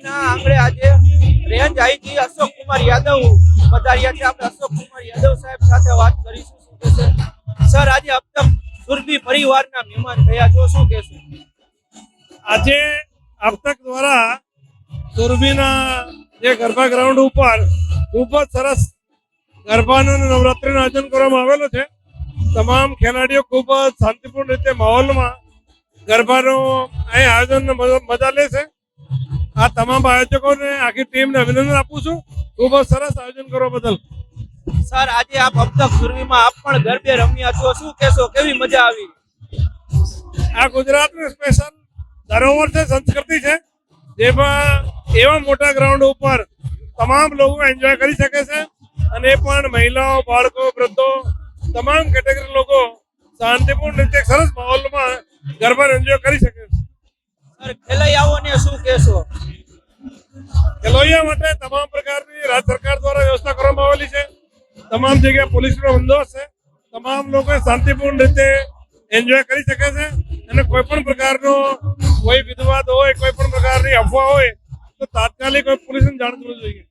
સુરભીના આંગણે આજે range IG Ashok Kumar Yadav પધાર્યા છે। આપણે અશોક કુમાર યાદવ સાહેબ સાથે વાત કરીશું। શું કહેશે સર, આજે અબ તક સુરભી પરિવારના મહેમાન થયા છો, શું કહેશે? આજે આપતક દ્વારા સુરભીના જે ગરબા ગ્રાઉન્ડ ઉપર ખૂબ જ સરસ ગરબાનું અને નવરાત્રીનું આયોજન કરવામાં આવેલું છે। તમામ ખેલાડીઓ ખૂબ જ શાંતિપૂર્ણ રીતે માહોલમાં ગરબાનું અહીં આયોજન મજા લે છે। આ તમામ આયોજકોને આખી ટીમને અભિનંદન આપું છું, ખૂબ જ સરસ આયોજન કરવા બદલ। સર, આજે આપ અબ તક સુરભીમાં આપ પણ ગરબે રમ્યા છો, શું કહેશો? કેવી મજા આવી? આ ગુજરાતનું સ્પેશિયલ ધરોહર છે, સંસ્કૃતિ છે, જેમાં એવા મોટા ગ્રાઉન્ડ ઉપર તમામ લોકો એન્જોય કરી શકે છે અને એ પણ મહિલાઓ, બાળકો, વૃદ્ધો, તમામ કેટેગરી લોકો શાંતિપૂર્ણ રીતે સરસ માહોલમાં ગરબા એન્જોય કરી શકે છે। સર, ખેલૈયાઓને શું કહેશો? ખેલૈયા માટે તમામ પ્રકારની રાજ્ય સરકાર દ્વારા વ્યવસ્થા કરવામાં આવેલી છે। તમામ જગ્યાએ પોલીસનો બંદોબસ્ત છે। તમામ લોકો શાંતિપૂર્ણ રીતે એન્જોય કરી શકે છે અને કોઈ પણ પ્રકારનો કોઈ વિવાદ હોય, કોઈ પણ પ્રકારની અફવા હોય તો તાત્કાલિક પોલીસને જાણ કરવું જોઈએ।